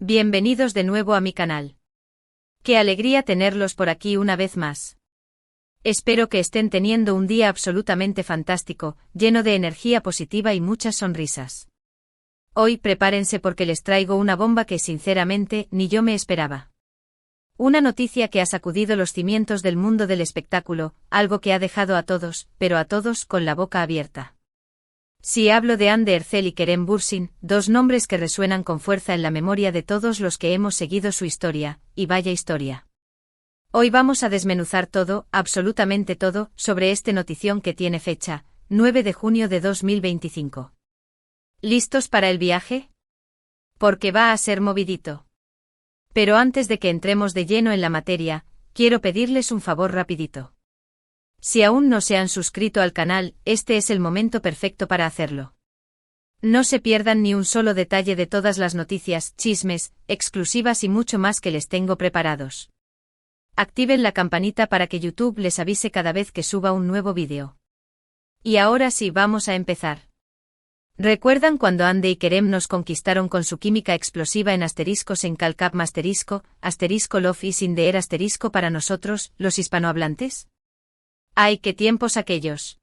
Bienvenidos de nuevo a mi canal. Qué alegría tenerlos por aquí una vez más. Espero que estén teniendo un día absolutamente fantástico, lleno de energía positiva y muchas sonrisas. Hoy prepárense porque les traigo una bomba que sinceramente ni yo me esperaba. Una noticia que ha sacudido los cimientos del mundo del espectáculo, algo que ha dejado a todos, pero a todos con la boca abierta. Si hablo de Hande Erçel y Kerem Bürsin, dos nombres que resuenan con fuerza en la memoria de todos los que hemos seguido su historia, y vaya historia. Hoy vamos a desmenuzar todo, absolutamente todo, sobre este notición que tiene fecha, 9 de junio de 2025. ¿Listos para el viaje? Porque va a ser movidito. Pero antes de que entremos de lleno en la materia, quiero pedirles un favor rapidito. Si aún no se han suscrito al canal, este es el momento perfecto para hacerlo. No se pierdan ni un solo detalle de todas las noticias, chismes, exclusivas y mucho más que les tengo preparados. Activen la campanita para que YouTube les avise cada vez que suba un nuevo vídeo. Y ahora sí vamos a empezar. ¿Recuerdan cuando Hande y Kerem nos conquistaron con su química explosiva en asteriscos en Calcap asterisco Love is in the air asterisco para nosotros, los hispanohablantes? ¡Ay, qué tiempos aquellos!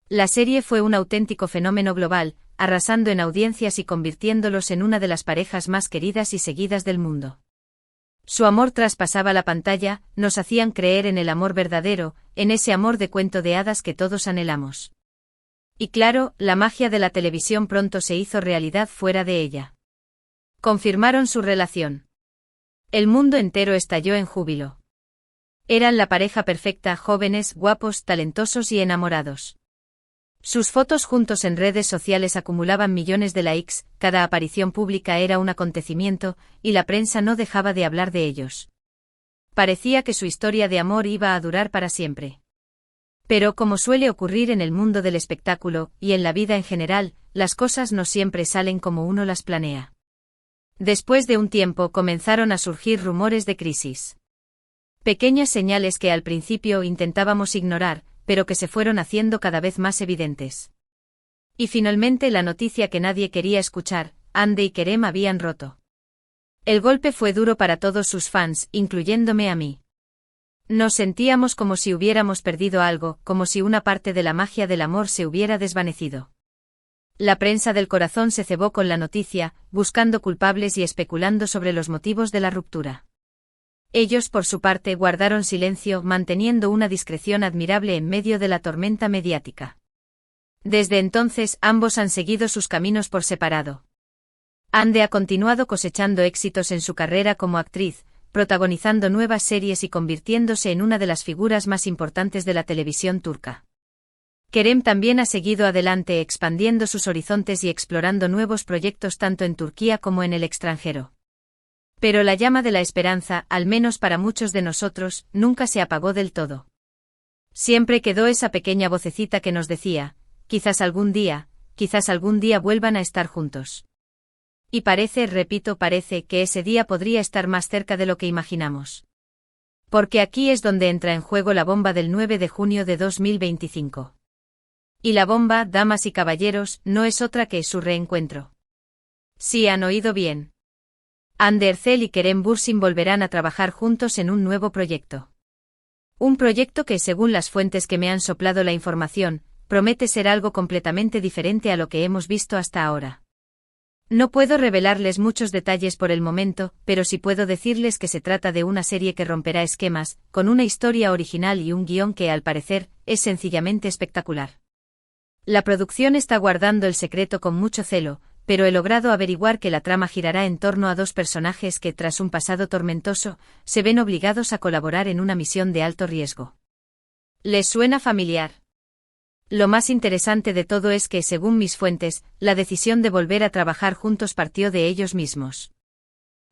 La serie fue un auténtico fenómeno global, arrasando en audiencias y convirtiéndolos en una de las parejas más queridas y seguidas del mundo. Su amor traspasaba la pantalla, nos hacían creer en el amor verdadero, en ese amor de cuento de hadas que todos anhelamos. Y claro, la magia de la televisión pronto se hizo realidad fuera de ella. Confirmaron su relación. El mundo entero estalló en júbilo. Eran la pareja perfecta, jóvenes, guapos, talentosos y enamorados. Sus fotos juntos en redes sociales acumulaban millones de likes, cada aparición pública era un acontecimiento, y la prensa no dejaba de hablar de ellos. Parecía que su historia de amor iba a durar para siempre. Pero como suele ocurrir en el mundo del espectáculo, y en la vida en general, las cosas no siempre salen como uno las planea. Después de un tiempo comenzaron a surgir rumores de crisis. Pequeñas señales que al principio intentábamos ignorar, pero que se fueron haciendo cada vez más evidentes. Y finalmente la noticia que nadie quería escuchar, Hande y Kerem habían roto. El golpe fue duro para todos sus fans, incluyéndome a mí. Nos sentíamos como si hubiéramos perdido algo, como si una parte de la magia del amor se hubiera desvanecido. La prensa del corazón se cebó con la noticia, buscando culpables y especulando sobre los motivos de la ruptura. Ellos por su parte guardaron silencio, manteniendo una discreción admirable en medio de la tormenta mediática. Desde entonces ambos han seguido sus caminos por separado. Hande ha continuado cosechando éxitos en su carrera como actriz, protagonizando nuevas series y convirtiéndose en una de las figuras más importantes de la televisión turca. Kerem también ha seguido adelante expandiendo sus horizontes y explorando nuevos proyectos tanto en Turquía como en el extranjero. Pero la llama de la esperanza, al menos para muchos de nosotros, nunca se apagó del todo. Siempre quedó esa pequeña vocecita que nos decía, quizás algún día vuelvan a estar juntos. Y parece que ese día podría estar más cerca de lo que imaginamos. Porque aquí es donde entra en juego la bomba del 9 de junio de 2025. Y la bomba, damas y caballeros, no es otra que su reencuentro. Sí han oído bien. Hande Erçel y Kerem Bürsin volverán a trabajar juntos en un nuevo proyecto. Un proyecto que, según las fuentes que me han soplado la información, promete ser algo completamente diferente a lo que hemos visto hasta ahora. No puedo revelarles muchos detalles por el momento, pero sí puedo decirles que se trata de una serie que romperá esquemas, con una historia original y un guión que, al parecer, es sencillamente espectacular. La producción está guardando el secreto con mucho celo, pero he logrado averiguar que la trama girará en torno a dos personajes que, tras un pasado tormentoso, se ven obligados a colaborar en una misión de alto riesgo. ¿Les suena familiar? Lo más interesante de todo es que, según mis fuentes, la decisión de volver a trabajar juntos partió de ellos mismos.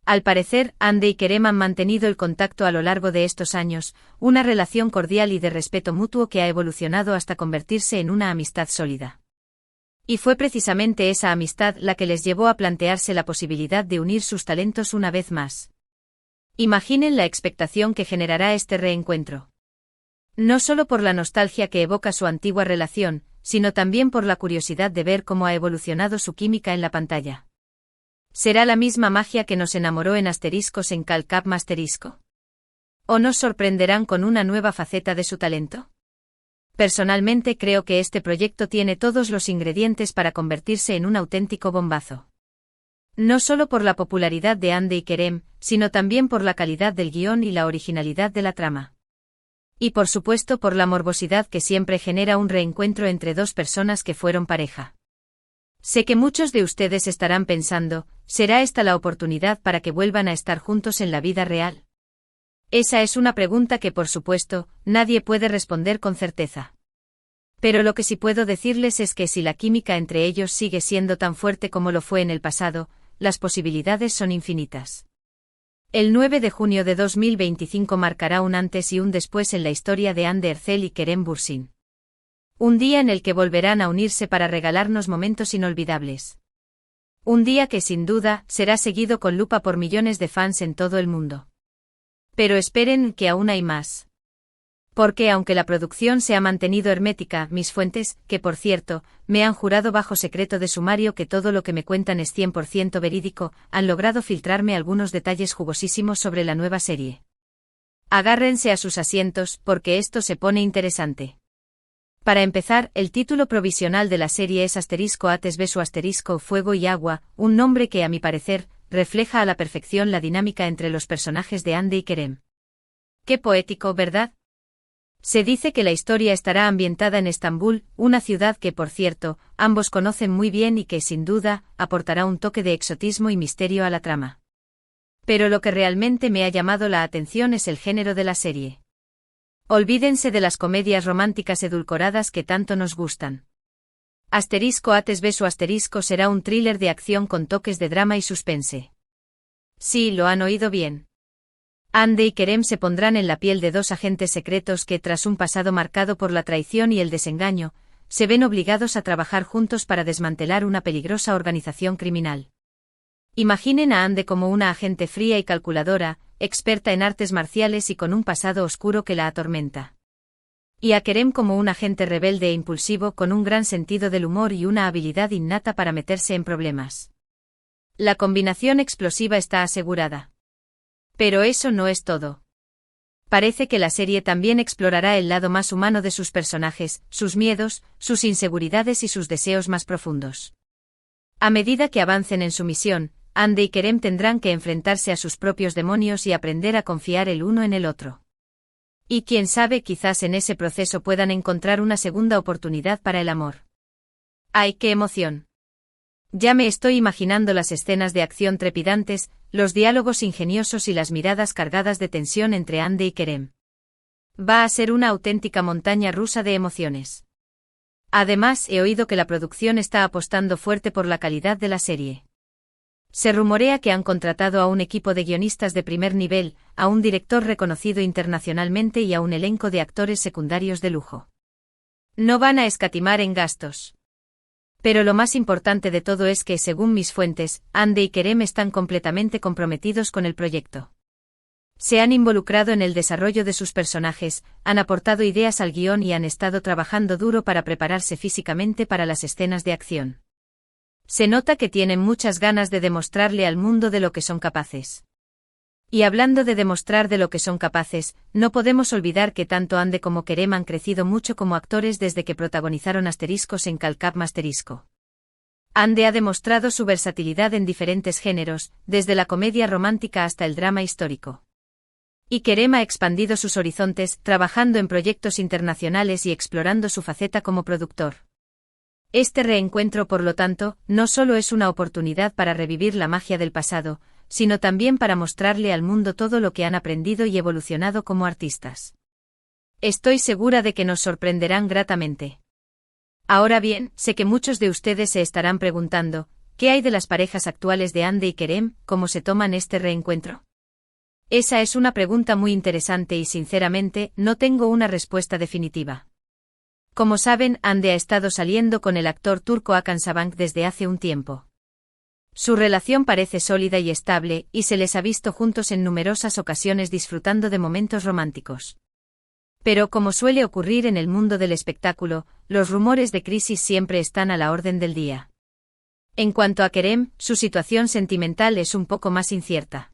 Al parecer, Hande y Kerem han mantenido el contacto a lo largo de estos años, una relación cordial y de respeto mutuo que ha evolucionado hasta convertirse en una amistad sólida. Y fue precisamente esa amistad la que les llevó a plantearse la posibilidad de unir sus talentos una vez más. Imaginen la expectación que generará este reencuentro. No solo por la nostalgia que evoca su antigua relación, sino también por la curiosidad de ver cómo ha evolucionado su química en la pantalla. ¿Será la misma magia que nos enamoró en Asteriscos en Calcap Masterisco? ¿O nos sorprenderán con una nueva faceta de su talento? Personalmente creo que este proyecto tiene todos los ingredientes para convertirse en un auténtico bombazo. No solo por la popularidad de Hande y Kerem, sino también por la calidad del guión y la originalidad de la trama. Y por supuesto por la morbosidad que siempre genera un reencuentro entre dos personas que fueron pareja. Sé que muchos de ustedes estarán pensando, ¿será esta la oportunidad para que vuelvan a estar juntos en la vida real? Esa es una pregunta que por supuesto, nadie puede responder con certeza. Pero lo que sí puedo decirles es que si la química entre ellos sigue siendo tan fuerte como lo fue en el pasado, las posibilidades son infinitas. El 9 de junio de 2025 marcará un antes y un después en la historia de Hande Erçel y Kerem Bürsin. Un día en el que volverán a unirse para regalarnos momentos inolvidables. Un día que sin duda será seguido con lupa por millones de fans en todo el mundo. Pero esperen que aún hay más. Porque aunque la producción se ha mantenido hermética, mis fuentes, que por cierto, me han jurado bajo secreto de sumario que todo lo que me cuentan es 100% verídico, han logrado filtrarme algunos detalles jugosísimos sobre la nueva serie. Agárrense a sus asientos, porque esto se pone interesante. Para empezar, el título provisional de la serie es Asterisco Ates Besu Asterisco Fuego y Agua, un nombre que a mi parecer, refleja a la perfección la dinámica entre los personajes de Hande y Kerem. Qué poético, ¿verdad? Se dice que la historia estará ambientada en Estambul, una ciudad que, por cierto, ambos conocen muy bien y que, sin duda, aportará un toque de exotismo y misterio a la trama. Pero lo que realmente me ha llamado la atención es el género de la serie. Olvídense de las comedias románticas edulcoradas que tanto nos gustan. Asterisco Ates Besu Asterisco será un thriller de acción con toques de drama y suspense. Sí, lo han oído bien. Hande y Kerem se pondrán en la piel de dos agentes secretos que, tras un pasado marcado por la traición y el desengaño, se ven obligados a trabajar juntos para desmantelar una peligrosa organización criminal. Imaginen a Hande como una agente fría y calculadora, experta en artes marciales y con un pasado oscuro que la atormenta. Y a Kerem como un agente rebelde e impulsivo con un gran sentido del humor y una habilidad innata para meterse en problemas. La combinación explosiva está asegurada. Pero eso no es todo. Parece que la serie también explorará el lado más humano de sus personajes, sus miedos, sus inseguridades y sus deseos más profundos. A medida que avancen en su misión, Hande y Kerem tendrán que enfrentarse a sus propios demonios y aprender a confiar el uno en el otro. Y quién sabe, quizás en ese proceso puedan encontrar una segunda oportunidad para el amor. ¡Ay, qué emoción! Ya me estoy imaginando las escenas de acción trepidantes, los diálogos ingeniosos y las miradas cargadas de tensión entre Hande y Kerem. Va a ser una auténtica montaña rusa de emociones. Además, he oído que la producción está apostando fuerte por la calidad de la serie. Se rumorea que han contratado a un equipo de guionistas de primer nivel, a un director reconocido internacionalmente y a un elenco de actores secundarios de lujo. No van a escatimar en gastos. Pero lo más importante de todo es que, según mis fuentes, Hande y Kerem están completamente comprometidos con el proyecto. Se han involucrado en el desarrollo de sus personajes, han aportado ideas al guión y han estado trabajando duro para prepararse físicamente para las escenas de acción. Se nota que tienen muchas ganas de demostrarle al mundo de lo que son capaces. Y hablando de demostrar de lo que son capaces, no podemos olvidar que tanto Hande como Kerem han crecido mucho como actores desde que protagonizaron Asteriscos en Calcap Masterisco. Hande ha demostrado su versatilidad en diferentes géneros, desde la comedia romántica hasta el drama histórico. Y Kerem ha expandido sus horizontes, trabajando en proyectos internacionales y explorando su faceta como productor. Este reencuentro, por lo tanto, no solo es una oportunidad para revivir la magia del pasado, sino también para mostrarle al mundo todo lo que han aprendido y evolucionado como artistas. Estoy segura de que nos sorprenderán gratamente. Ahora bien, sé que muchos de ustedes se estarán preguntando, ¿qué hay de las parejas actuales de Hande y Kerem, cómo se toman este reencuentro? Esa es una pregunta muy interesante y sinceramente, no tengo una respuesta definitiva. Como saben, Hande ha estado saliendo con el actor turco Hakan Sabank desde hace un tiempo. Su relación parece sólida y estable, y se les ha visto juntos en numerosas ocasiones disfrutando de momentos románticos. Pero como suele ocurrir en el mundo del espectáculo, los rumores de crisis siempre están a la orden del día. En cuanto a Kerem, su situación sentimental es un poco más incierta.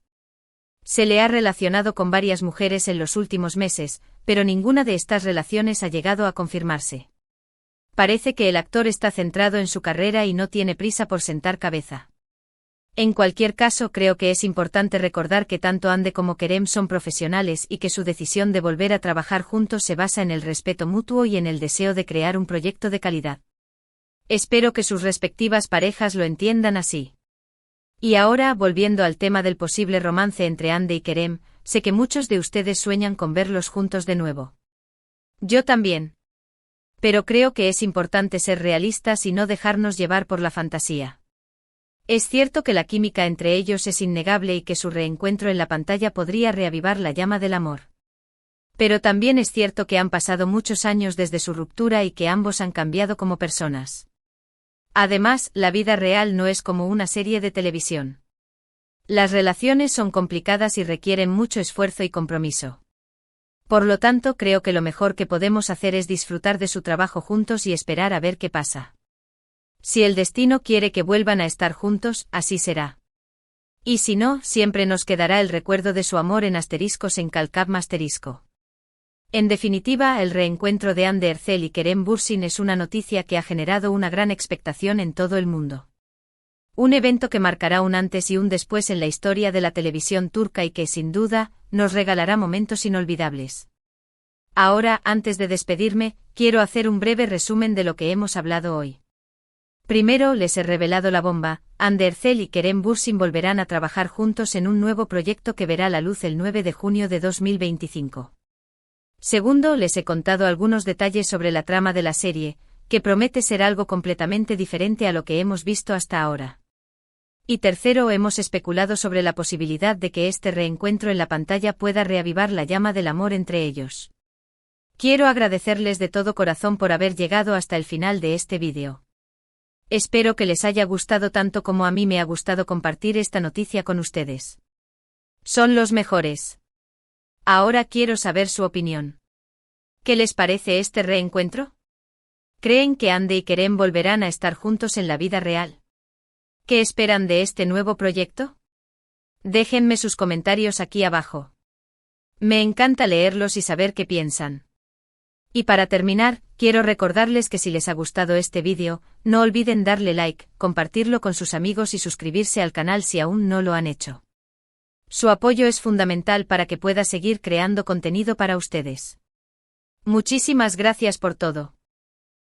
Se le ha relacionado con varias mujeres en los últimos meses, pero ninguna de estas relaciones ha llegado a confirmarse. Parece que el actor está centrado en su carrera y no tiene prisa por sentar cabeza. En cualquier caso, creo que es importante recordar que tanto Hande como Kerem son profesionales y que su decisión de volver a trabajar juntos se basa en el respeto mutuo y en el deseo de crear un proyecto de calidad. Espero que sus respectivas parejas lo entiendan así. Y ahora, volviendo al tema del posible romance entre Hande y Kerem, sé que muchos de ustedes sueñan con verlos juntos de nuevo. Yo también. Pero creo que es importante ser realistas y no dejarnos llevar por la fantasía. Es cierto que la química entre ellos es innegable y que su reencuentro en la pantalla podría reavivar la llama del amor. Pero también es cierto que han pasado muchos años desde su ruptura y que ambos han cambiado como personas. Además, la vida real no es como una serie de televisión. Las relaciones son complicadas y requieren mucho esfuerzo y compromiso. Por lo tanto, creo que lo mejor que podemos hacer es disfrutar de su trabajo juntos y esperar a ver qué pasa. Si el destino quiere que vuelvan a estar juntos, así será. Y si no, siempre nos quedará el recuerdo de su amor en asteriscos en Calcap asterisco. En definitiva, el reencuentro de Hande Erçel y Kerem Bürsin es una noticia que ha generado una gran expectación en todo el mundo. Un evento que marcará un antes y un después en la historia de la televisión turca y que, sin duda, nos regalará momentos inolvidables. Ahora, antes de despedirme, quiero hacer un breve resumen de lo que hemos hablado hoy. Primero, les he revelado la bomba: Hande Erçel y Kerem Bürsin volverán a trabajar juntos en un nuevo proyecto que verá la luz el 9 de junio de 2025. Segundo, les he contado algunos detalles sobre la trama de la serie, que promete ser algo completamente diferente a lo que hemos visto hasta ahora. Y tercero, hemos especulado sobre la posibilidad de que este reencuentro en la pantalla pueda reavivar la llama del amor entre ellos. Quiero agradecerles de todo corazón por haber llegado hasta el final de este vídeo. Espero que les haya gustado tanto como a mí me ha gustado compartir esta noticia con ustedes. Son los mejores. Ahora quiero saber su opinión. ¿Qué les parece este reencuentro? ¿Creen que Hande y Kerem volverán a estar juntos en la vida real? ¿Qué esperan de este nuevo proyecto? Déjenme sus comentarios aquí abajo. Me encanta leerlos y saber qué piensan. Y para terminar, quiero recordarles que si les ha gustado este vídeo, no olviden darle like, compartirlo con sus amigos y suscribirse al canal si aún no lo han hecho. Su apoyo es fundamental para que pueda seguir creando contenido para ustedes. Muchísimas gracias por todo.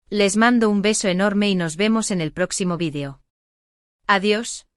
Les mando un beso enorme y nos vemos en el próximo vídeo. Adiós.